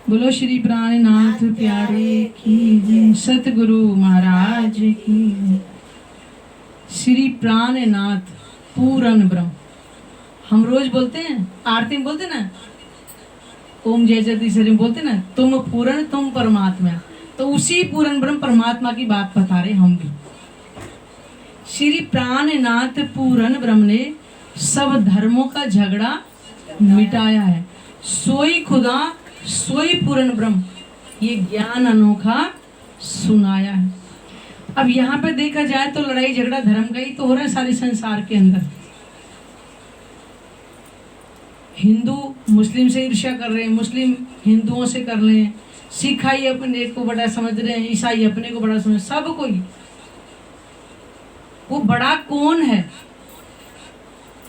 बोलो श्री प्राणनाथ प्यारे की जय, सतगुरु महाराज की जय। श्री प्राणनाथ पूर्ण ब्रह्म, हम रोज बोलते हैं, आरती में बोलते हैं ना, ओम जय जगदीश्वरी में बोलते हैं ना, तुम पूर्ण तुम परमात्मा। तो उसी पूर्ण ब्रह्म परमात्मा की बात बता रहे हम भी। श्री प्राणनाथ पूर्ण ब्रह्म ने सब धर्मों का झगड़ा मिटाया है। सोई खुदा सोई पूर्ण ब्रह्म, ये ज्ञान अनोखा सुनाया है। अब यहाँ पे देखा जाए तो लड़ाई झगड़ा धर्म का ही तो हो रहा है सारे संसार के अंदर। हिंदू मुस्लिम से ईर्ष्या कर रहे हैं, मुस्लिम हिंदुओं से कर रहे हैं, सिखाई अपने को बड़ा समझ रहे हैं, ईसाई अपने को बड़ा समझ, सब कोई। वो बड़ा कौन है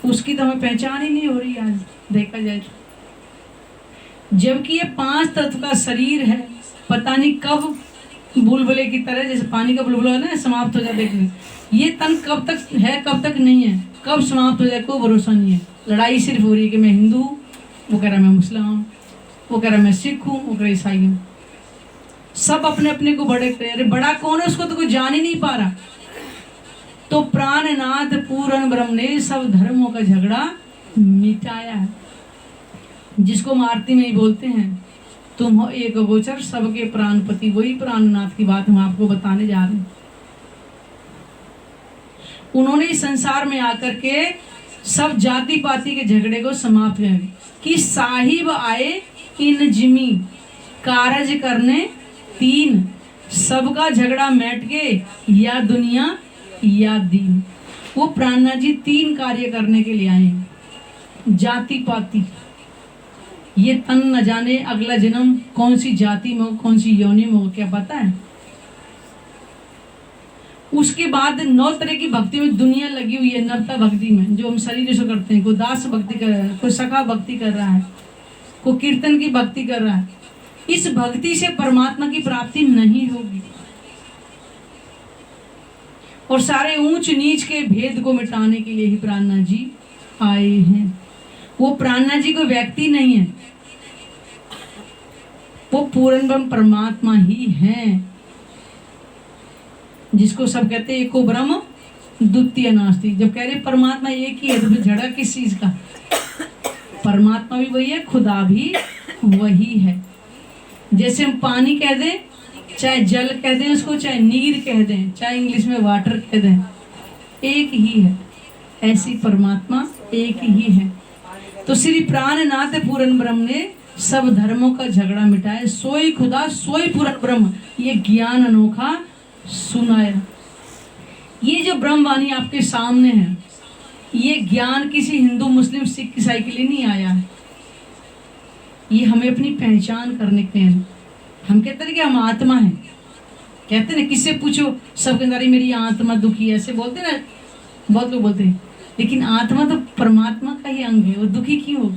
उसकी तो हमें पहचान ही नहीं हो रही आज देखा जाए तो। जबकि ये 5 तत्व का शरीर है, पता नहीं कब बुलबुले की तरह, जैसे पानी का बुलबुला है ना, समाप्त हो जाए। देखने ये तन कब तक है कब तक नहीं है, कब समाप्त हो जाए कोई भरोसा नहीं है। लड़ाई सिर्फ हो रही है कि मैं हिंदू हूँ, वो कह रहा मैं मुस्लिम हूँ, वो कह रहा मैं सिख हूँ, वो कह रहा ईसाई हूँ। सब अपने अपने को बड़े कह रहे, बड़ा कौन है उसको तो कोई जान ही नहीं पा रहा। तो प्राणनाथ पूर्ण ब्रह्म ने सब धर्मों का झगड़ा मिटाया है, जिसको हम आरती में ही बोलते हैं, तुम हो एक गोचर सबके प्राणपति। वही प्राणनाथ की बात हम आपको बताने जा रहे हैं। उन्होंने इस संसार में आकर के सब जाति पाति के झगड़े को समाप्त किया कि साहिब आए इन जिमी कारज करने 3, सबका झगड़ा मिट के, या दुनिया या दीन। वो प्राणनाथ जी 3 कार्य करने के लिए आए हैं। जाति पाति, ये तन न जाने अगला जन्म कौन सी जाति में हो, कौन सी योनि में हो, क्या पता है। उसके बाद 9 तरह की भक्ति में दुनिया लगी हुई है। नवता भक्ति में जो हम शरीर से करते हैं, कोई दास भक्ति कर रहा है, कोई सखा भक्ति कर रहा है, कोई कीर्तन की भक्ति कर रहा है। इस भक्ति से परमात्मा की प्राप्ति नहीं होगी। और सारे ऊंच नीच के भेद को मिटाने के लिए ही प्राणनाथ जी आए हैं। वो प्राणनाथ जी कोई व्यक्ति नहीं है, वो पूर्ण ब्रह्म परमात्मा ही है, जिसको सब कहते हैं एको ब्रह्म द्वितीय नास्ति। जब कह रहे परमात्मा एक ही है तो फिर झगड़ा किस चीज का। परमात्मा भी वही है, खुदा भी वही है। जैसे हम पानी कह दें, चाहे जल कह दें उसको, चाहे नीर कह दें, चाहे इंग्लिश में वाटर कह दें, एक ही है। ऐसी परमात्मा एक ही है। तो श्री प्राणनाथ पूर्ण ब्रह्म ने सब धर्मों का झगड़ा मिटाया। सोई खुदा सोई पूर्ण ब्रह्म, ये ज्ञान अनोखा सुनाया। ये जो ब्रह्मवाणी आपके सामने है, ये ज्ञान किसी हिंदू मुस्लिम सिख ईसाई के लिए नहीं आया है। ये हमें अपनी पहचान करने के लिए। हम कहते हैं कि हम आत्मा हैं, कहते हैं ना, किससे पूछो सब कहते हैं मेरी आत्मा दुखी है, ऐसे बोलते ना, बहुत लोग बोलते हैं। लेकिन आत्मा तो परमात्मा का ही अंग है, वो दुखी क्यों हो।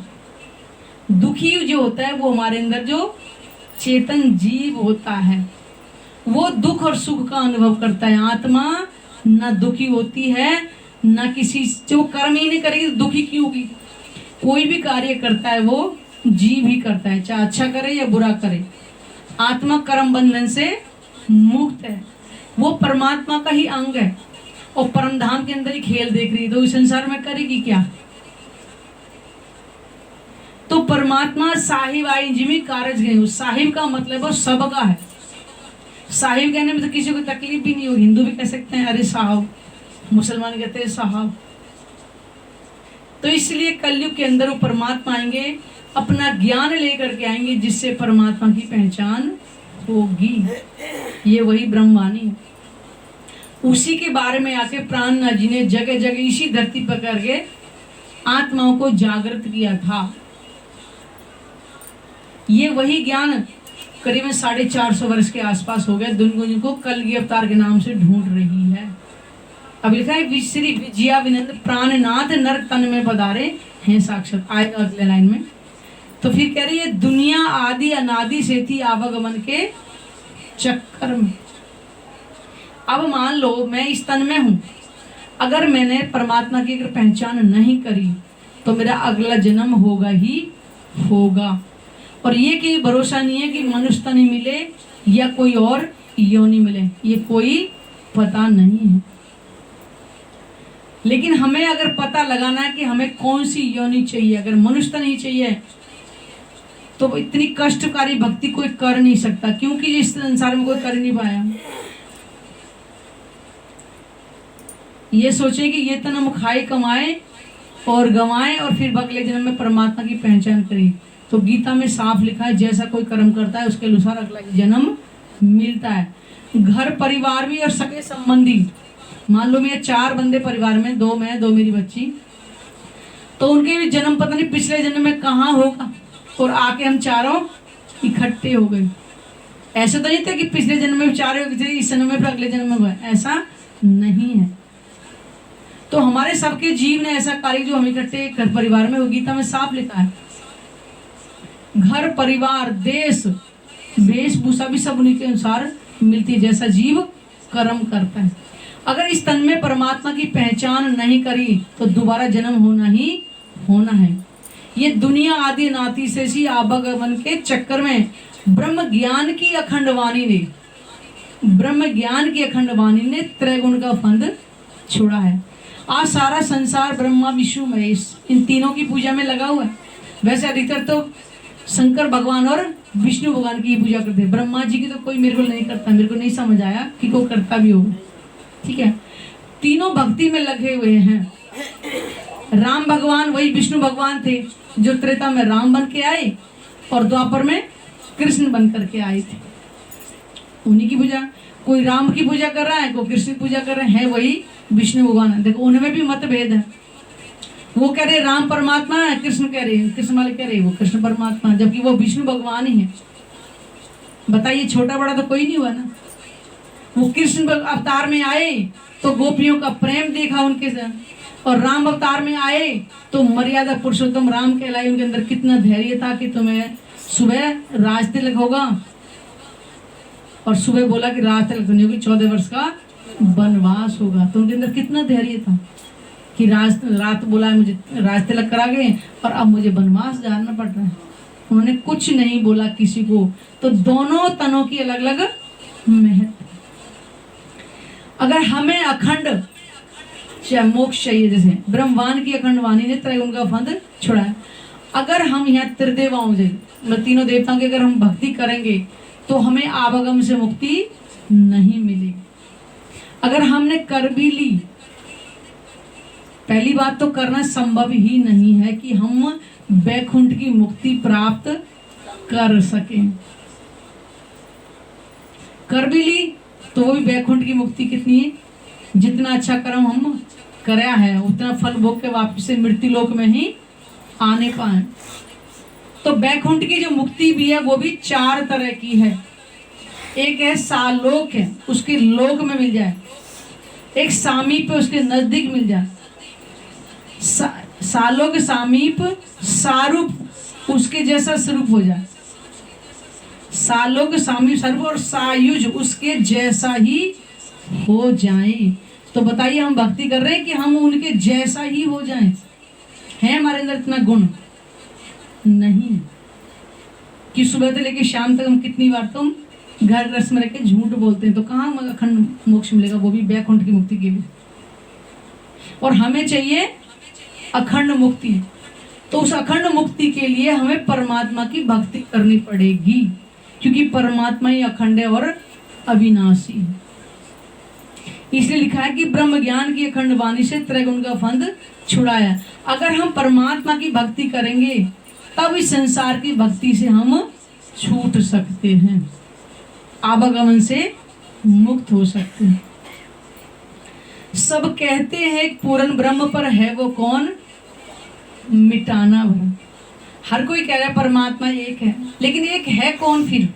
दुखी जो होता है वो हमारे अंदर जो चेतन जीव होता है, वो दुख और सुख का अनुभव करता है। आत्मा न दुखी होती है, न किसी जो कर्म ही नहीं करेगी तो दुखी क्यों होगी। कोई भी कार्य करता है वो जीव ही करता है, चाहे अच्छा करे या बुरा करे। आत्मा कर्म बंधन से मुक्त है, वो परमात्मा का ही अंग है। और परम धाम के अंदर ही खेल देख रही है, तो इस संसार में करेगी क्या। तो परमात्मा साहिब आई जिमी कारज गए। साहिब का मतलब वो सबका है। साहिब कहने में तो किसी को तकलीफ भी नहीं हो। हिंदू भी कह सकते हैं अरे साहब, मुसलमान कहते हैं साहब। तो इसलिए कलयुग के अंदर वो परमात्मा आएंगे, अपना ज्ञान लेकर के आएंगे, जिससे परमात्मा की पहचान होगी। ये वही ब्रह्मवाणी है। उसी के बारे में आके प्राणनाथ जी ने जगह जगह इसी धरती पर करके आत्माओं को जागृत किया था। ये वही ज्ञान करीबन 450 वर्ष के आसपास हो गया, दुनिया जिनको कलगी अवतार के नाम से ढूंढ रही है। अब लिखा है श्री विजया विनंद प्राणनाथ नर तन में पधारे हैं साक्षात। आएगा अगले लाइन में। तो फिर कह रही है दुनिया आदि अनादि से थी आवागमन के चक्कर में। अब मान लो मैं इस तन में हूं, अगर मैंने परमात्मा की अगर पहचान नहीं करी तो मेरा अगला जन्म होगा ही होगा। और ये कि भरोसा नहीं है कि मनुष्य तन ही मिले या कोई और योनि मिले, ये कोई पता नहीं है। लेकिन हमें अगर पता लगाना है कि हमें कौन सी योनि चाहिए, अगर मनुष्य तन ही चाहिए तो इतनी कष्टकारी भक्ति कोई कर नहीं सकता, क्योंकि इस संसार में कोई कर नहीं पाया। ये सोचे कि ये तन हम खाए कमाए और गंवाए और फिर अगले जन्म में परमात्मा की पहचान करें। तो गीता में साफ लिखा है, जैसा कोई कर्म करता है उसके अनुसार अगला जन्म मिलता है। घर परिवार भी और सगे संबंधी, मान लो मेरे 4 बंदे परिवार में, 2 मैं 2 मेरी बच्ची, तो उनके भी जन्म पता नहीं पिछले जन्म में कहाँ होगा और आके हम चारों इकट्ठे हो गए। ऐसा तो नहीं था कि पिछले जन्म में चारों इस जन्म में फिर अगले जन्म में हुआ, ऐसा नहीं है। तो हमारे सबके जीव ने ऐसा कार्य जो हम इकट्ठे घर परिवार में, वो गीता में साफ लिखा है। घर परिवार देश वेशभूषा भी सब उन्हीं के अनुसार मिलती है, जैसा जीव कर्म करता है। अगर इस तन में परमात्मा की पहचान नहीं करी तो दोबारा जन्म होना ही होना है। ये दुनिया आदि नाती से सी आवागमन के चक्कर में ब्रह्म ज्ञान की अखंड वाणी ने त्रैगुण का फंद छोड़ा है। आज सारा संसार ब्रह्मा विष्णु महेश इन तीनों की पूजा में लगा हुआ है। वैसे अधिकतर तो शंकर भगवान और विष्णु भगवान की पूजा करते हैं, ब्रह्मा जी की तो कोई मेरे को नहीं करता, मेरे को नहीं समझ आया कि कोई करता भी होगा। ठीक है, तीनों भक्ति में लगे हुए हैं। राम भगवान वही विष्णु भगवान थे जो त्रेता में राम बन के आए और द्वापर में कृष्ण बन करके आए थे। उन्हीं की पूजा, कोई राम की पूजा कर रहा है, कोई कृष्ण की पूजा कर रहे हैं, वही विष्णु भगवान है। देखो उनमें भी मतभेद है। वो कह रहे राम परमात्मा है, कृष्ण कह रहे, कृष्ण वाले कह रहे वो कृष्ण परमात्मा, जबकि वो विष्णु भगवान ही है। बताइए, छोटा बड़ा तो कोई नहीं हुआ ना। वो कृष्ण अवतार में आए तो गोपियों का प्रेम देखा उनके साथ, और राम अवतार में आए तो मर्यादा पुरुषोत्तम राम कहलाए। उनके अंदर कितना धैर्य था कि तुम्हें सुबह राज तिलक होगा, और सुबह बोला कि राज तिलक नहीं होगी, 14 वर्ष का वनवास होगा। तो उनके अंदर कितना धैर्य था कि रात बोला है मुझे राज तिलक करा गए और अब मुझे वनवास जाना पड़ रहा है। उन्होंने कुछ नहीं बोला किसी को। तो दोनों तनों की अलग अलग महत्व। अगर हमें अखंड मोक्ष चाहिए, जैसे ब्रह्मवान की अखंड वाणी ने त्रैगुण का फंद छुड़ा है, अगर हम यहाँ त्रिदेवाओं से मतलब तीनों देवताओं की अगर हम भक्ति करेंगे तो हमें आवागम से मुक्ति नहीं मिलेगी। अगर हमने कर भी ली, पहली बात तो करना संभव ही नहीं है कि हम वैकुंठ की मुक्ति प्राप्त कर सकें। कर भी ली तो वो भी वैकुंठ की मुक्ति कितनी है, जितना अच्छा कर्म हम कराया है उतना फल भोग के वापस से मृत्यु लोक में ही आने पाए। तो वैकुंठ की जो मुक्ति भी है वो भी 4 तरह की है। एक है सालोक है, उसके लोक में मिल जाए। एक सामीप पे उसके नजदीक मिल जाए। सालोक सामीप सारूप उसके जैसा स्वरूप हो जाए। सालोक सामीप स्वरूप और सायुज उसके जैसा ही हो जाए। तो बताइए, हम भक्ति कर रहे हैं कि हम उनके जैसा ही हो जाएं? है हमारे अंदर इतना गुण? नहीं। कि सुबह से लेकर शाम तक हम कितनी बार तुम घर रस में रह के झूठ बोलते हैं, तो कहाँ अखंड मोक्ष मिलेगा, वो भी वैकुंठ की मुक्ति के लिए। और हमें चाहिए अखंड मुक्ति। तो उस अखंड मुक्ति के लिए हमें परमात्मा की भक्ति करनी पड़ेगी, क्योंकि परमात्मा ही अखंड है और अविनाशी है। इसलिए लिखा है कि ब्रह्म ज्ञान की अखंड वाणी से त्रैगुण का फंद छुड़ाया। अगर हम परमात्मा की भक्ति करेंगे तब इस संसार की भक्ति से हम छूट सकते हैं, आवागमन से मुक्त हो सकते हैं। सब कहते हैं पूर्ण ब्रह्म पर है वो कौन, मिटाना भ्रम। हर कोई कह रहा है परमात्मा एक है, लेकिन एक है कौन फिर?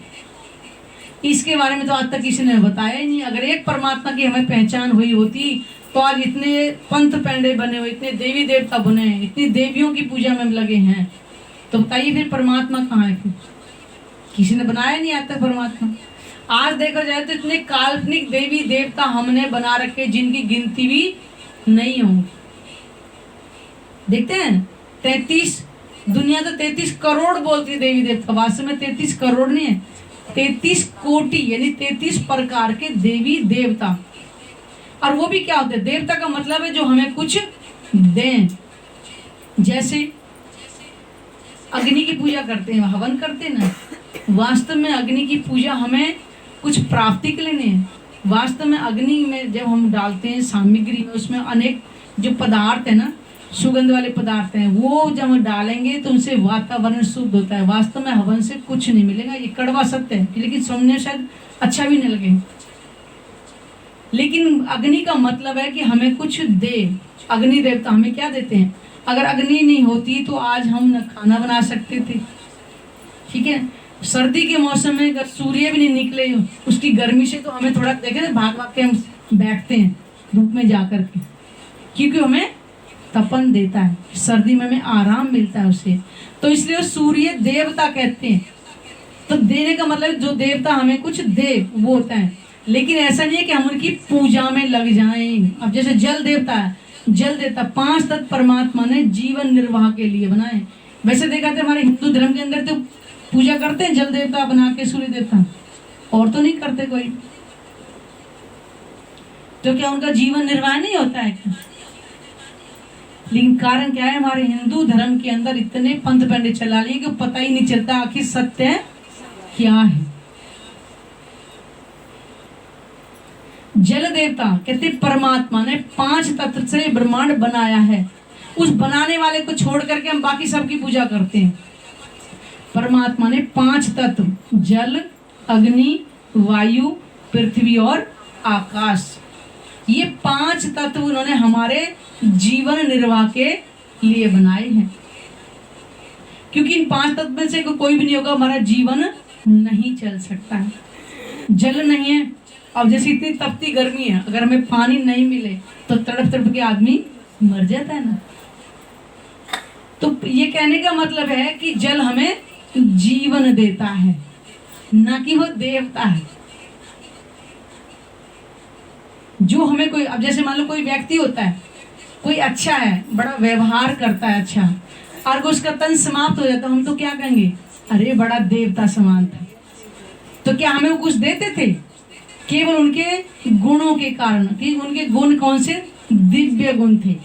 इसके बारे में तो आज तक किसी ने बताया ही नहीं। अगर एक परमात्मा की हमें पहचान हुई होती तो आज इतने पंथ पैंडे बने हुए, इतने देवी देवता बने हैं, इतनी देवियों की पूजा में लगे हैं, तो बताइए फिर परमात्मा कहाँ है? फिर किसी ने बनाया नहीं आज तक परमात्मा। आज देखा जाए तो इतने काल्पनिक देवी देवता हमने बना रखे जिनकी गिनती भी नहीं होंगी। देखते हैं 33 दुनिया तो 33 करोड़ बोलती है देवी देवता, वास्तव में 33 करोड़ नहीं है, 33 कोटि यानी 33 प्रकार के देवी देवता। और वो भी क्या होते हैं? देवता का मतलब है जो हमें कुछ दें। जैसे अग्नि की पूजा करते हैं, हवन करते हैं ना, वास्तव में अग्नि की पूजा हमें कुछ प्राप्ति के लिए नहीं है। वास्तव में अग्नि में जब हम डालते हैं सामग्री में, उसमें अनेक जो पदार्थ है ना, सुगंध वाले पदार्थ हैं, वो जब हम डालेंगे तो उनसे वातावरण शुद्ध होता है। वास्तव में हवन से कुछ नहीं मिलेगा, ये कड़वा सत्य है, लेकिन सुनने शायद अच्छा भी नहीं लगे। लेकिन अग्नि का मतलब है कि हमें कुछ दे। अग्नि देवता हमें क्या देते हैं? अगर अग्नि नहीं होती तो आज हम न खाना बना सकते थे, ठीक है। सर्दी के मौसम में अगर सूर्य भी नहीं निकले उसकी गर्मी से, तो हमें थोड़ा देखे ना, भाग भाग के हम बैठते हैं धूप में जा कर के, क्योंकि हमें तपन देता है, सर्दी में हमें आराम मिलता है उससे। तो इसलिए सूर्य देवता कहते हैं। तो देने का मतलब जो देवता हमें कुछ दे वो होता है। लेकिन ऐसा नहीं है कि हम उनकी पूजा में लग जाएं। अब जैसे जल देवता है, जल देवता 5 तत्व परमात्मा ने जीवन निर्वाह के लिए बनाए। वैसे देखा था हमारे हिंदू धर्म के अंदर तो पूजा करते हैं जल देवता बना के, सूर्य देवता, और तो नहीं करते कोई। तो क्या उनका जीवन निर्वाह नहीं होता है क्या? लेकिन कारण क्या है? हमारे हिंदू धर्म के अंदर इतने पंथ पंडे चला लिए कि पता ही नहीं चलता आखिर सत्य क्या है। जल देवता कहते परमात्मा ने 5 तत्व से ब्रह्मांड बनाया है। उस बनाने वाले को छोड़ करके हम बाकी सबकी पूजा करते हैं। परमात्मा ने 5 तत्व, जल, अग्नि, वायु, पृथ्वी और आकाश, ये 5 तत्व उन्होंने हमारे जीवन निर्वाह के लिए बनाए हैं। क्योंकि इन 5 तत्व में से कोई भी नहीं होगा, हमारा जीवन नहीं चल सकता है। जल नहीं है, अब जैसे इतनी तपती गर्मी है, अगर हमें पानी नहीं मिले तो तड़प तड़प के आदमी मर जाता है ना। तो ये कहने का मतलब है कि जल हमें जीवन देता है, ना कि वो देवता है जो हमें कोई। अब जैसे मान लो कोई व्यक्ति होता है, कोई अच्छा है, बड़ा व्यवहार करता है अच्छा, और उसका तन समाप्त हो जाता, हम तो क्या कहेंगे? अरे बड़ा देवता समान था। तो क्या हमें वो कुछ देते थे? केवल उनके गुणों के कारण, कि उनके गुण कौन से? दिव्य गुण थे।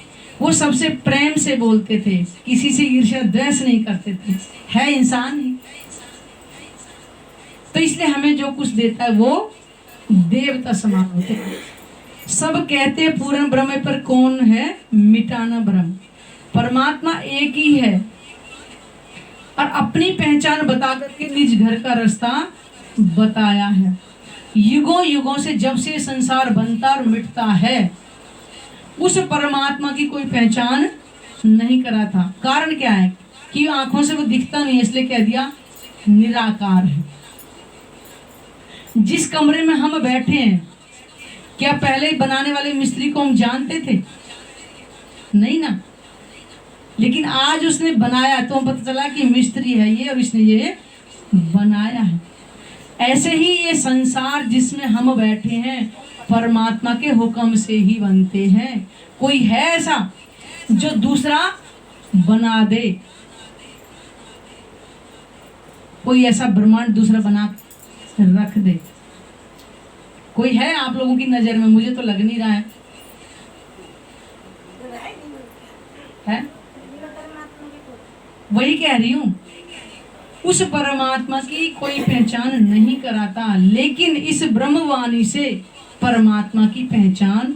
वो सबसे प्रेम से बोलते थे, किसी से ईर्ष्या द्वेष नहीं करते थे, है इंसान ही। तो इसलिए हमें जो कुछ देता है वो देवता समान होते हैं। सब कहते पूर्ण ब्रह्म पर कौन है मिटाना भ्रम। परमात्मा एक ही है और अपनी पहचान बता करके निज घर का रास्ता बताया है। युगों युगों से जब से संसार बनता और मिटता है, उस परमात्मा की कोई पहचान नहीं करा था। कारण क्या है? कि आंखों से वो दिखता नहीं, इसलिए कह दिया निराकार है। जिस कमरे में हम बैठे हैं, क्या पहले बनाने वाले मिस्त्री को हम जानते थे? नहीं ना। लेकिन आज उसने बनाया तो पता चला कि मिस्त्री है ये और इसने ये बनाया है। ऐसे ही ये संसार जिसमें हम बैठे हैं परमात्मा के हुक्म से ही बनते हैं। कोई है ऐसा जो दूसरा बना दे? कोई ऐसा ब्रह्मांड दूसरा बना रख दे? कोई है आप लोगों की नजर में? मुझे तो लग नहीं रहा है। वही कह रही हूं, उस परमात्मा की कोई पहचान नहीं कराता, लेकिन इस ब्रह्मवाणी से परमात्मा की पहचान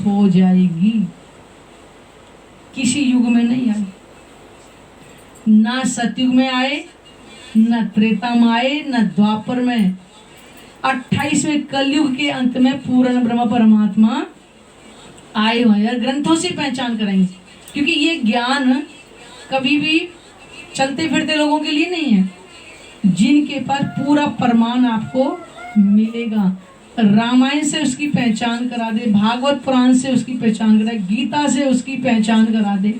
हो जाएगी। किसी युग में नहीं आई, ना सतयुग में आए, न त्रेता में आए, न द्वापर में। 28वें कलयुग के अंत में पूर्ण ब्रह्म परमात्मा आए हुए हैं। ग्रंथों से पहचान करेंगे, क्योंकि ये ज्ञान कभी भी चलते फिरते लोगों के लिए नहीं है। जिनके पास पूरा प्रमाण आपको मिलेगा, रामायण से उसकी पहचान करा दे, भागवत पुराण से उसकी पहचान करा दे, गीता से उसकी पहचान करा दे,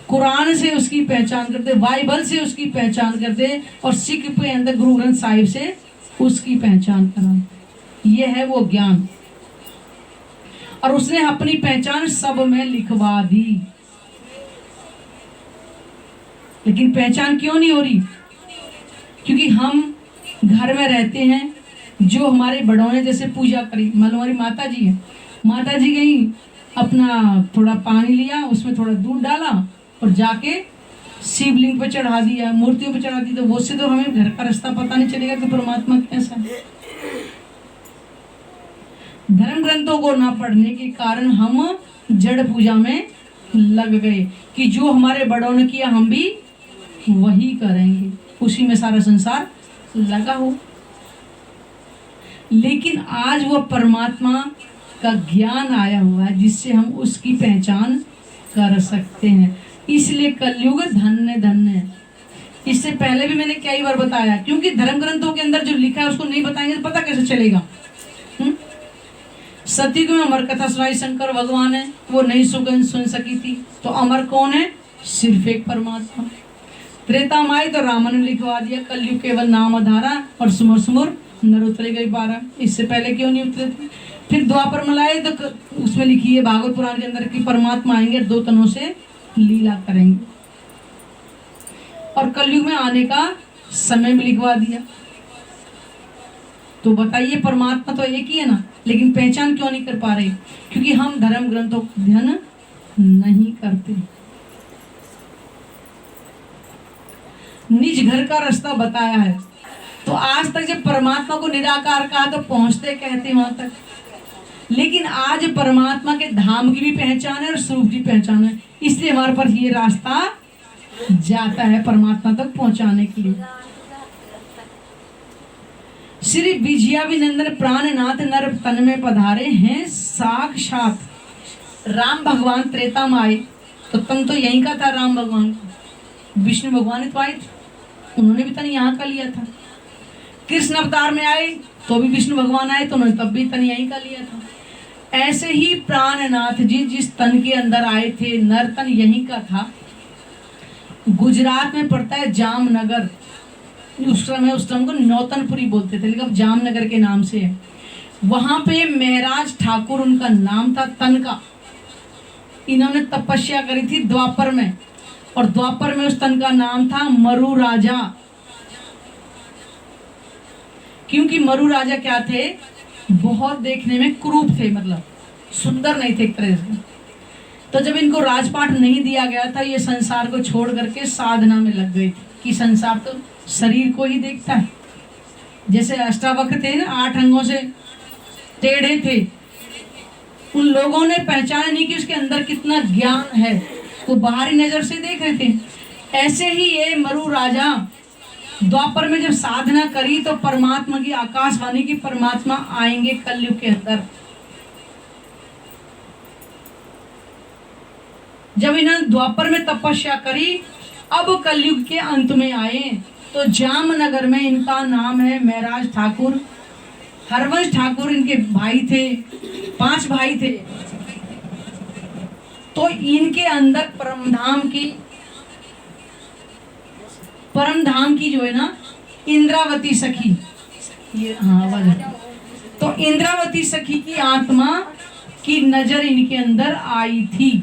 कुरान से उसकी पहचान कर दे, बाइबल से उसकी पहचान कर दे, और सिख के अंदर गुरु ग्रंथ साहिब से उसकी पहचान करा दे। यह है वो ज्ञान, और उसने अपनी पहचान सब में लिखवा दी। लेकिन पहचान क्यों नहीं हो रही? क्योंकि हम घर में रहते हैं, जो हमारे बड़ों ने जैसे पूजा करी, मान लो हमारी माता जी है, माता जी गई, अपना थोड़ा पानी लिया, उसमें थोड़ा दूध डाला और जाके शिवलिंग पे चढ़ा दिया, मूर्तियों पे चढ़ा दी, तो वो से तो हमें घर का रास्ता पता नहीं चलेगा कि परमात्मा कैसा है। धर्म ग्रंथों को ना पढ़ने के कारण हम जड़ पूजा में लग गए कि जो हमारे बड़ों ने किया हम भी वही करेंगे, उसी में सारा संसार लगा हो। लेकिन आज वो परमात्मा का ज्ञान आया हुआ है जिससे हम उसकी पहचान कर सकते हैं। इसलिए कलयुग धन्य धन्य है। इससे पहले भी मैंने कई बार बताया, क्योंकि धर्म ग्रंथों के अंदर जो लिखा है उसको नहीं बताएंगे तो पता कैसे चलेगा। सतयुग में अमर कथा सुनाई शंकर भगवान ने, वो नहीं सुन सकी थी, तो अमर कौन है? सिर्फ एक परमात्मा। त्रेता में आई तो रावण ने लिखवा दिया, कलयुग केवल नाम आधारा और सुमर सुमर नर उतरे गए 12। इससे पहले क्यों नहीं उतरे थे? फिर द्वापर में लाए तो उसमें लिखी है भागवत पुराण के अंदर कि परमात्मा आएंगे 2 तनों से लीला करेंगे, और कलयुग में आने का समय भी लिखवा दिया। तो बताइए, परमात्मा तो एक ही है ना, लेकिन पहचान क्यों नहीं कर पा रहे? क्योंकि हम धर्म ग्रंथों का अध्ययन नहीं करते। निज घर का रास्ता बताया है, तो आज तक जब परमात्मा को निराकार कहा तो पहुंचते कहते वहां तक, लेकिन आज परमात्मा के धाम की भी पहचान है और स्वरूप की पहचान है, इसलिए हमारे पास ये रास्ता जाता है परमात्मा तक पहुंचाने के लिए। श्री विजयाभिनंदन प्राणनाथ नर तन में पधारे हैं साक्षात राम भगवान। त्रेता में आए तो तन तो यहीं का था राम भगवान का, विष्णु भगवान ने तो आए थे, उन्होंने भी तन यहाँ का लिया था। कृष्ण अवतार में आए तो भी विष्णु भगवान आए तो उन्होंने तब भी तन यहीं का लिया था। ऐसे ही प्राणनाथ जी जिस तन के अंदर आए थे, नर तन यहीं का था। गुजरात में पड़ता है जामनगर, उस समय को नौतनपुरी बोलते थे, लेकिन अब जामनगर के नाम से है। वहां पे महराज ठाकुर उनका नाम था, तन का। इन्होंने तपस्या करी थी द्वापर में, और द्वापर में उस तन का नाम था मरु राजा। क्योंकि मरु राजा क्या थे? बहुत देखने में कुरूप थे, मतलब सुंदर नहीं थे एक तरह से। तो जब इनको राजपाट नहीं दिया गया था, ये संसार को छोड़ करके साधना में लग गए थे कि संसार तो शरीर को ही देखता है। जैसे अष्टावक्र थे ना, 8 अंगों से टेढ़े थे, उन लोगों ने पहचाना नहीं कि उसके अंदर कितना ज्ञान है, वो बाहरी नजर से देख रहे थे। ऐसे ही ये मरु राजा द्वापर में जब साधना करी तो परमात्मा की आकाशवाणी की परमात्मा आएंगे कलयुग के अंदर। जब इन्होंने द्वापर में तपस्या करी, अब कलयुग के अंत में आए तो जामनगर में इनका नाम है महराज ठाकुर। हरवंश ठाकुर इनके भाई थे, 5 भाई थे। तो इनके अंदर परमधाम की जो है ना इंद्रावती सखी, ये आवाज है, तो इंद्रावती सखी की आत्मा की नजर इनके अंदर आई थी।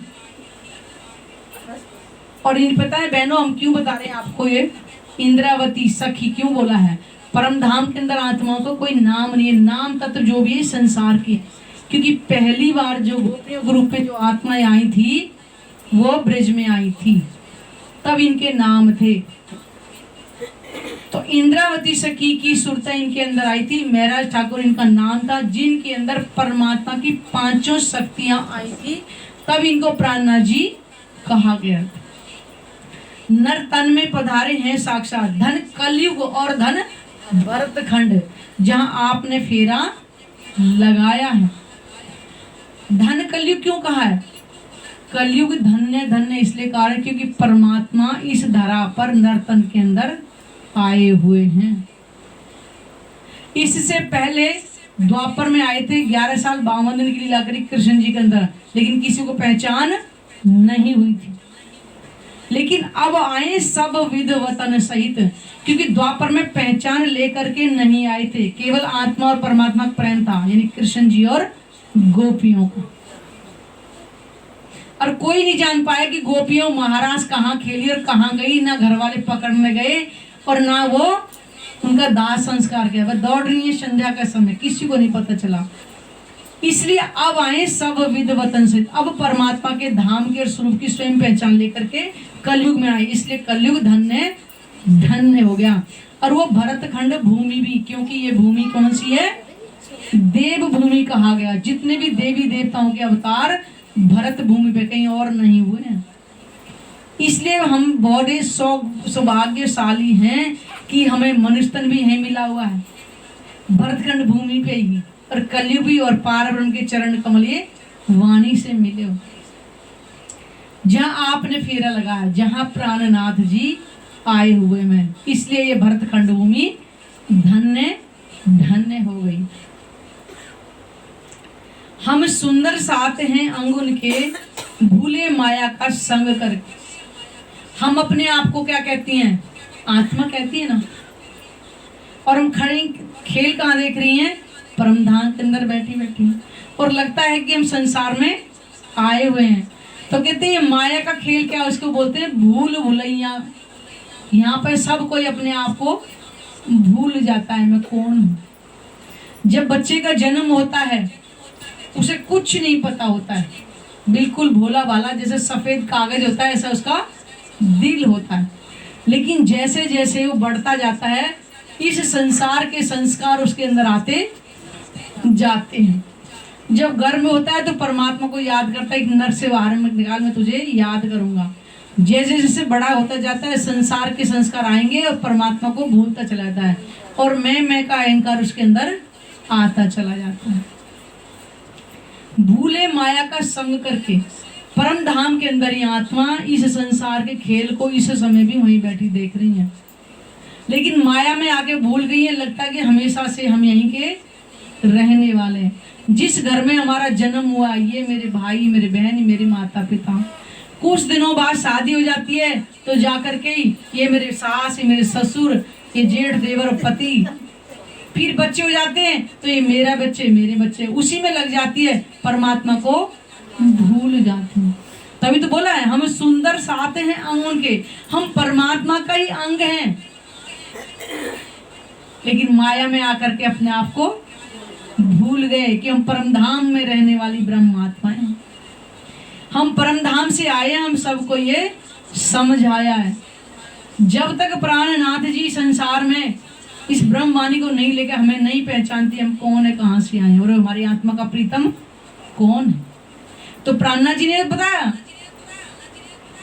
और इन पता है बहनों, हम क्यों बता रहे हैं आपको ये इंद्रावती सखी क्यों बोला है? परमधाम के अंदर आत्माओं को कोई नाम नहीं है, नाम तत्व जो भी है संसार के। क्योंकि पहली बार जो गोपियों ग्रुप में जो आत्माएं आई थी वो ब्रज में आई थी, तब इनके नाम थे। तो इंद्रावती सखी की सुरता इनके अंदर आई थी, महराज ठाकुर इनका नाम था, जिनके अंदर परमात्मा की 5 शक्तियां आई थी, तब इनको प्राणनाथ जी कहा गया। नर तन में पधारे हैं साक्षात, धन कलयुग और धन भरतखंड, जहां आपने फेरा लगाया है। धन कलयुग क्यों कहा है? कलयुग धन्य धन्य इसलिए कहा है क्योंकि परमात्मा इस धरा पर नर्तन के अंदर आए हुए हैं। इससे पहले द्वापर में आए थे, 11 साल 52 दिन की लीला करी कृष्ण जी के अंदर, लेकिन किसी को पहचान नहीं हुई थी। लेकिन अब आए सब विध वतन सहित, क्योंकि द्वापर में पहचान लेकर के नहीं आए थे, केवल आत्मा और परमात्मा का प्रेम था, यानी कृष्ण जी और गोपियों का। और कोई नहीं जान पाया कि गोपियों महाराज कहाँ खेली और कहाँ गई, ना घर वाले पकड़ने गए और ना वो उनका दाह संस्कार किया। वह दौड़ रही है संध्या का समय, किसी को नहीं पता चला। इसलिए अब आए सब विद वतन से, अब परमात्मा के धाम के और स्वरूप की स्वयं पहचान लेकर के कलयुग में आए। इसलिए कलयुग धन्य धन्य हो गया। और वो भरतखंड भूमि भी, क्योंकि ये भूमि कौन सी है, देव भूमि कहा गया। जितने भी देवी देवताओं के अवतार भरत भूमि पे, कहीं और नहीं हुए हैं। इसलिए हम बहुत ही सौभाग्यशाली हैं कि हमें मनुष्य तन भी है मिला हुआ है भरतखंड भूमि पे ही, और कलयुग भी, और पारब्रह्म के चरण कमल ये वाणी से मिले हो। जहां आपने फेरा लगाया, जहां प्राणनाथ जी आए हुए में, इसलिए ये भरतखंड भूमि धन्य धन्य हो गई। हम सुंदर साथ हैं अंग उनके, भूले माया का संग करके। हम अपने आप को क्या कहती हैं, आत्मा कहती है ना। और हम खड़ी खेल कहाँ देख रही हैं, परम धाम के अंदर बैठी बैठी हैं। और लगता है कि हम संसार में आए हुए हैं। तो कहते हैं माया का खेल क्या, उसको बोलते हैं भूल भुलैया। यहाँ पर सब कोई अपने आप को भूल जाता है, मैं कौन हूँ। जब बच्चे का जन्म होता है उसे कुछ नहीं पता होता है, बिल्कुल भोला भाला, जैसे सफेद कागज होता है ऐसा उसका दिल होता है। लेकिन जैसे जैसे वो बढ़ता जाता है, इस संसार के संस्कार उसके अंदर आते जाते हैं। जब गर्भ में होता है तो परमात्मा को याद करता है कि नर से बाहर में निकाल, मैं तुझे याद करूंगा। जैसे जैसे बड़ा होता जाता है संसार के संस्कार आएंगे और परमात्मा को भूलता चला जाता है, और मैं का अहंकार उसके अंदर आता चला जाता है। भूले माया का संग करके परम धाम के अंदर ही आत्मा इस संसार के खेल को इस समय भी वहीं बैठी देख रही है। लेकिन माया में आके भूल गई है, लगता है कि हमेशा से हम यहीं के रहने वाले हैं। जिस घर में हमारा जन्म हुआ, ये मेरे भाई, मेरे बहन, मेरे माता पिता, कुछ दिनों बाद शादी हो जाती है तो जाकर के ये मेरे सास, ये मेरे ससुर, ये जेठ देवर पति, फिर बच्चे हो जाते हैं तो ये मेरा बच्चे, मेरे बच्चे, उसी में लग जाती है, परमात्मा को भूल जाते हैं। तभी तो बोला है हम सुंदर साथ हैं अंग उनके, हम परमात्मा का ही अंग हैं। लेकिन माया में आकर के अपने आप को भूल गए कि हम परम धाम में रहने वाली ब्रह्म आत्मा हैं। हम परम धाम से आए हैं, हम सबको ये समझ आया है। जब तक प्राणनाथ जी संसार में इस ब्रह्मवाणी को नहीं लेकर हमें नहीं पहचानती हम कौन है, कहाँ से आए हैं और हमारी आत्मा का प्रीतम कौन है। तो प्राणनाथ जी ने बताया,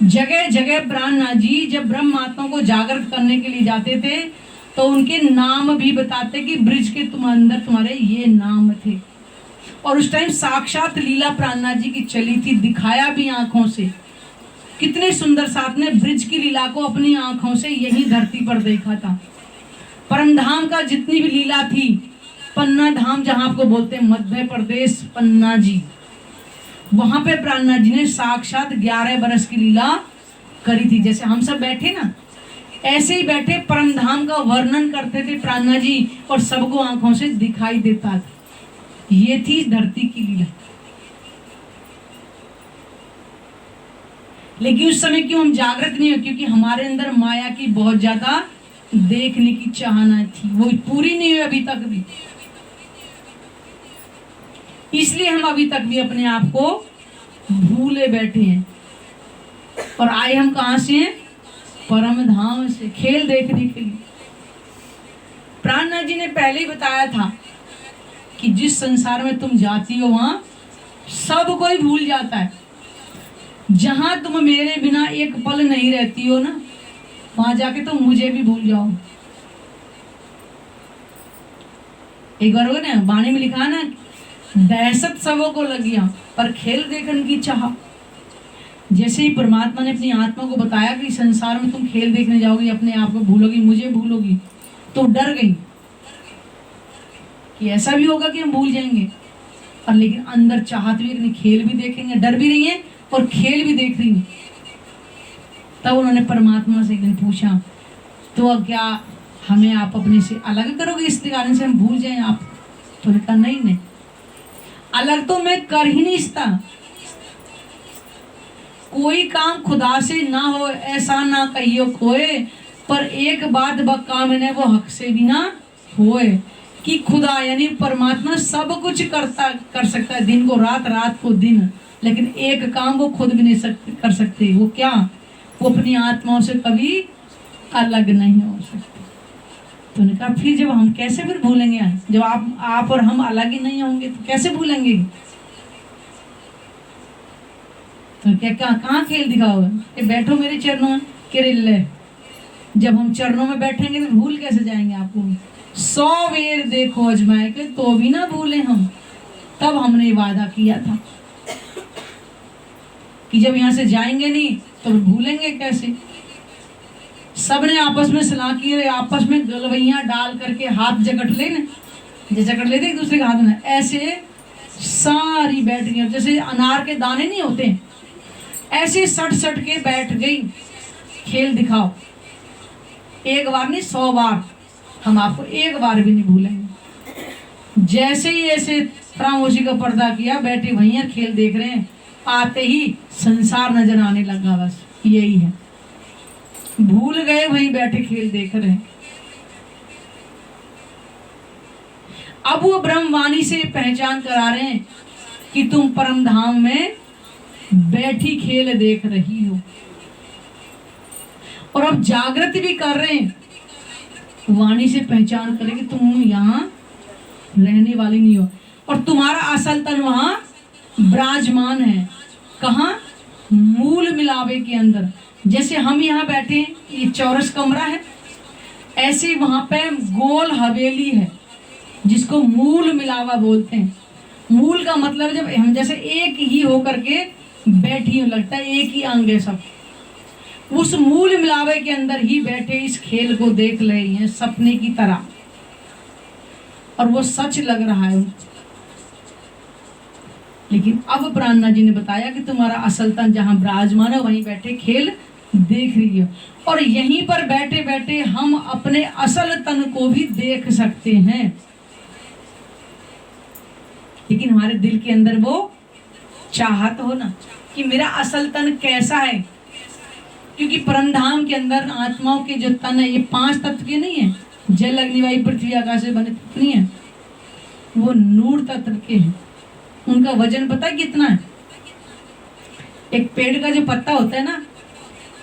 जगह जगह प्राणनाथ जी जब ब्रह्म आत्मा को जागृत करने के लिए जाते थे तो उनके नाम भी बताते कि ब्रिज के तुम अंदर तुम्हारे ये नाम थे। और उस टाइम साक्षात लीला प्राणनाथ जी की चली थी, दिखाया भी आंखों से। कितने सुंदर साथ ने ब्रिज की लीला को अपनी आंखों से यही धरती पर देखा था। परम धाम का जितनी भी लीला थी, पन्ना धाम जहां आपको बोलते हैं मध्य प्रदेश पन्ना जी, वहां पे प्राणनाथ जी ने साक्षात 11 बरस की लीला करी थी। जैसे हम सब बैठे ना, ऐसे ही बैठे परम धाम का वर्णन करते थे प्राणनाथ जी, और सबको आंखों से दिखाई देता था। ये थी धरती की लीला। लेकिन उस समय क्यों हम जागृत नहीं हो, क्योंकि हमारे अंदर माया की बहुत ज्यादा देखने की चाहना थी, वो पूरी नहीं हुई अभी तक भी। इसलिए हम अभी तक भी अपने आप को भूले बैठे हैं। और आए हम कहां से हैं, परम धाम से, खेल देखने के लिए। प्राणनाथ जी ने पहले ही बताया था कि जिस संसार में तुम जाती हो वहां सब कोई भूल जाता है। जहां तुम मेरे बिना एक पल नहीं रहती हो ना, वहां जाके तुम मुझे भी भूल जाओ। एक बार हो ना वाणी में लिखा ना, दहशत सबों को लगिया पर खेल देखने की चाह। जैसे ही परमात्मा ने अपनी आत्मा को बताया कि संसार में तुम खेल देखने जाओगी, अपने आप को भूलोगी, मुझे भूलोगी, तो डर गई कि ऐसा भी होगा कि हम भूल जाएंगे। और लेकिन अंदर चाहत भी नहीं, खेल भी देखेंगे, डर भी रही है और खेल भी देख रही है। तब उन्होंने परमात्मा से एक दिन पूछा, तो क्या हमें आप अपने से अलग करोगे इस कारण से हम भूल जाएं आप? तो उन्होंने कहा नहीं, अलग तो मैं कर ही नहीं सकता, कोई काम खुदा से ना हो ऐसा ना कहियो कोई, पर एक बात काम ने वो हक से भी ना होए। कि खुदा यानी परमात्मा सब कुछ कर सकता है, दिन को रात, रात को दिन, लेकिन एक काम वो खुद भी नहीं कर सकते। वो क्या? वो अपनी आत्माओं से कभी अलग नहीं हो सकते। तो उन्होंने कहा फिर जब हम कैसे फिर भूलेंगे? जब आप और हम अलग ही नहीं होंगे तो कैसे भूलेंगे? तो क्या कहाँ खेल दिखाओगे कि बैठो मेरे चरणों में? किरिल्ले जब हम चरणों में बैठेंगे तो भूल कैसे जाएंगे आपको? 100 वेर देखो अजमाए के तो भी ना भूले हम। तब हमने वादा किया था कि जब यहाँ से जाएंगे नहीं तो भूलेंगे कैसे। सबने आपस में सलाह की, आपस में गलवैया डाल करके हाथ जकड़ ले, जकड़ लेते एक दूसरे के हाथ में, ऐसे सारी बैठ गई, जैसे अनार के दाने नहीं होते ऐसे सट सट के बैठ गई। खेल दिखाओ, एक बार नहीं 100 बार, हम आपको एक बार भी नहीं भूलेंगे। जैसे ही ऐसे खामोशी का पर्दा किया, बैठे भैया खेल देख रहे हैं, आते ही संसार नजर आने लगा। बस यही है, भूल गए वहीं बैठे खेल देख रहे हैं। अब वो ब्रह्मवाणी से पहचान करा रहे हैं कि तुम परम धाम में बैठी खेल देख रही हो, और अब जागृत भी कर रहे हैं, वाणी से पहचान करें कि तुम यहाँ रहने वाली नहीं हो, और तुम्हारा असल तन वहां विराजमान है। कहाँ? मूल मिलावे के अंदर। जैसे हम यहाँ बैठे हैं, ये चौरस कमरा है, ऐसे वहां पे गोल हवेली है जिसको मूल मिलावा बोलते हैं। मूल का मतलब जब हम जैसे एक ही होकर के बैठी हूँ, लगता है एक ही अंग है सब, उस मूल मिलावे के अंदर ही बैठे इस खेल को देख रही हैं सपने की तरह, और वो सच लग रहा है। लेकिन अब प्राणनाथ जी ने बताया कि तुम्हारा असल तन जहां विराजमान है वहीं बैठे खेल देख रही हो, और यहीं पर बैठे बैठे हम अपने असल तन को भी देख सकते हैं। लेकिन हमारे दिल के अंदर वो चाहत हो ना कि मेरा असल तन कैसा है, क्योंकि परमधाम के अंदर आत्माओं के जो तन है ये 5 तत्व के नहीं है, जल अग्नि वायु पृथ्वी आकाश से बने तत्व नहीं है, वो नूर तत्व के हैं। उनका वजन पता है कितना है? एक पेड़ का जो पत्ता होता है ना,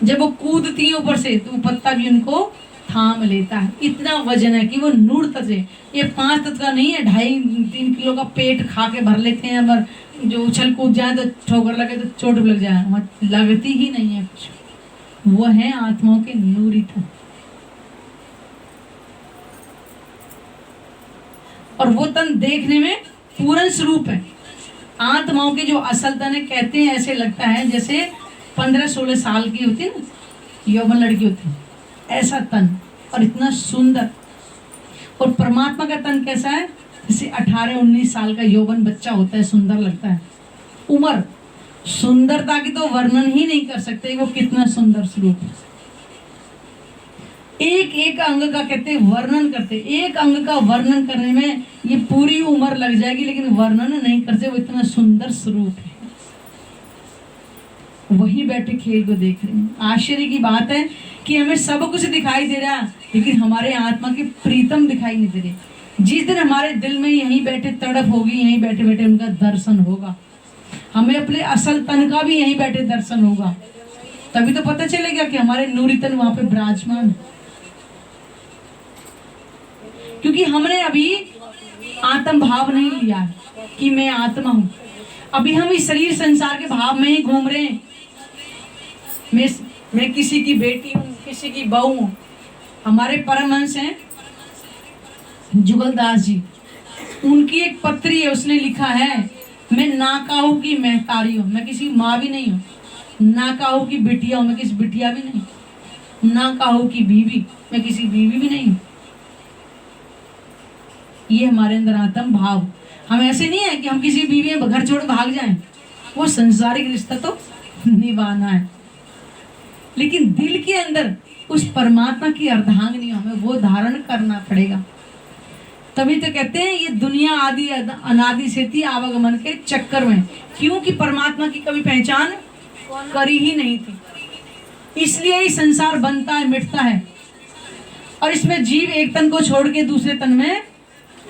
जब वो कूदती है ऊपर से तो वो पत्ता भी उनको थाम लेता है, इतना वजन है कि वो नूर तत्व है। ये 5 तत्व का नहीं है, 2.5-3 किलो का पेट खा के भर लेते हैं, अगर जो उछल कूद जाए तो ठोकर लगे तो चोट लग जाए, लगती ही नहीं है कुछ। वो है आत्माओं के नूरी तत्व, और वो तन देखने में पूर्ण स्वरूप है। आत्माओं के जो असल तन है, कहते हैं ऐसे लगता है जैसे 15-16 साल की होती है ना, यौवन लड़की होती है, ऐसा तन, और इतना सुंदर। और परमात्मा का तन कैसा है? जैसे 18-19 साल का यौवन बच्चा होता है, सुंदर लगता है। उम्र सुंदरता की तो वर्णन ही नहीं कर सकते, वो कितना सुंदर स्वरूप है। एक एक अंग का कहते वर्णन करते, एक अंग का वर्णन करने में ये पूरी उम्र लग जाएगी, लेकिन वर्णन नहीं करते, वो इतना सुंदर स्वरूप है। वही बैठे खेल को देख रहे हैं। आश्चर्य की बात है कि हमें सब कुछ दिखाई दे रहा है, लेकिन हमारे आत्मा के प्रीतम दिखाई नहीं दे रहे। जिस दिन हमारे दिल में यहीं बैठे तड़प होगी, यहीं बैठे बैठे उनका दर्शन होगा, हमें अपने असल तन का भी यहीं बैठे दर्शन होगा, तभी तो पता चलेगा कि हमारे नूरी तन वहां पे विराजमान है। क्योंकि हमने अभी आत्म भाव नहीं लिया है कि मैं आत्मा हूं। अभी हम इस शरीर संसार के भाव में ही घूम रहे हैं। मैं किसी की बेटी हूं, किसी की बहू हूं। हमारे परमहंस हैं जुगलदास जी, उनकी एक पत्री है, उसने लिखा है, मैं नाकाऊ की महतारी हूं, मैं किसी माँ भी नहीं हूँ। नाकाऊ की बिटिया हूं, मैं किसी बिटिया भी नहीं। नाकाऊ की बीवी, मैं किसी बीवी भी नहीं हूँ। ये हमारे अंदर आत्म भाव। हम ऐसे नहीं है कि हम किसी बीवी में घर छोड़ भाग जाएं, वो संसारिक रिश्ता तो निभाना है, लेकिन दिल के अंदर उस परमात्मा की अर्धांगिनी हमें वो धारण करना पड़ेगा। तभी तो कहते हैं ये दुनिया आदि अनादि से थी आवागमन के चक्कर में, क्योंकि परमात्मा की कभी पहचान करी ही नहीं थी। इसलिए ही संसार बनता है, मिटता है, और इसमें जीव एक तन को छोड़ के दूसरे तन में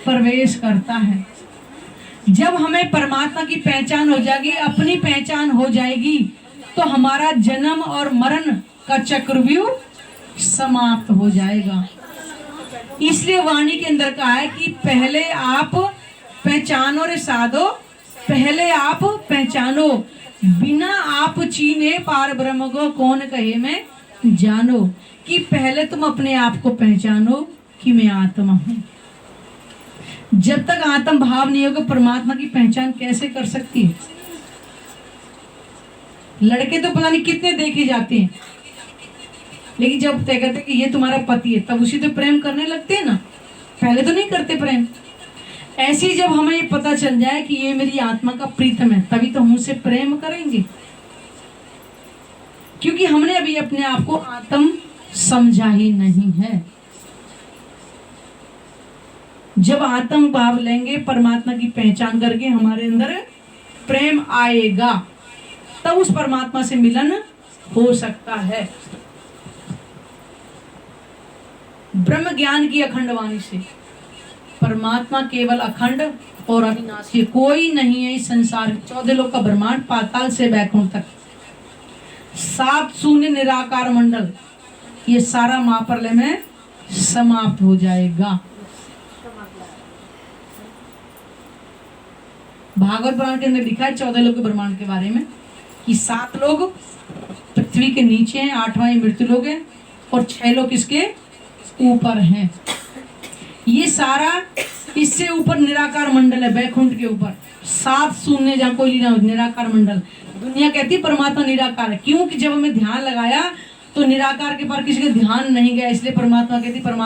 प्रवेश करता है। जब हमें परमात्मा की पहचान हो जाएगी, अपनी पहचान हो जाएगी, तो हमारा जन्म और मरण का चक्रव्यूह समाप्त हो जाएगा। इसलिए वाणी के अंदर कहा है कि पहले आप पहचानो रे साधो, पहले आप पहचानो, बिना आप चीने पार ब्रह्म को कौन कहे मैं जानो। कि पहले तुम अपने आप को पहचानो कि मैं आत्मा हूं। जब तक आत्म भाव नहीं होगा, परमात्मा की पहचान कैसे कर सकती है? लड़के तो पता नहीं कितने देखे जाते हैं, लेकिन जब तय करते कि ये तुम्हारा पति है, तब उसी तो प्रेम करने लगते हैं ना, पहले तो नहीं करते प्रेम। ऐसे ही जब हमें ये पता चल जाए कि ये मेरी आत्मा का प्रीतम है, तभी तो हम उसे प्रेम करेंगे, क्योंकि हमने अभी अपने आप को आत्म समझा ही नहीं है। जब आत्म भाव लेंगे, परमात्मा की पहचान करके हमारे अंदर प्रेम आएगा, तब उस परमात्मा से मिलन हो सकता है। ब्रह्म ज्ञान की अखंड वाणी से परमात्मा केवल अखंड और अविनाशी, कोई नहीं है इस संसार, 14 लोक का ब्रह्मांड, पाताल से बैकुंठ तक, 7 शून्य निराकार मंडल, ये सारा महाप्रलय में समाप्त हो जाएगा। भागवत पुराण के अंदर लिखा है 14 लोक के ब्रह्मांड के बारे में कि 7 लोग पृथ्वी के नीचे हैं, 8वां ये मृत्यु लोक है, और 6 लोग इसके ऊपर हैं। ये सारा इससे ऊपर निराकार मंडल है, बैकुंठ के ऊपर 7 शून्य, जहाँ कोई निराकार मंडल। दुनिया कहती परमात्मा निराकार है, क्योंकि जब हमें ध्यान लगाया तो निराकार के पार किसी का ध्यान नहीं गया, इसलिए परमात्मा कहती परमात्मा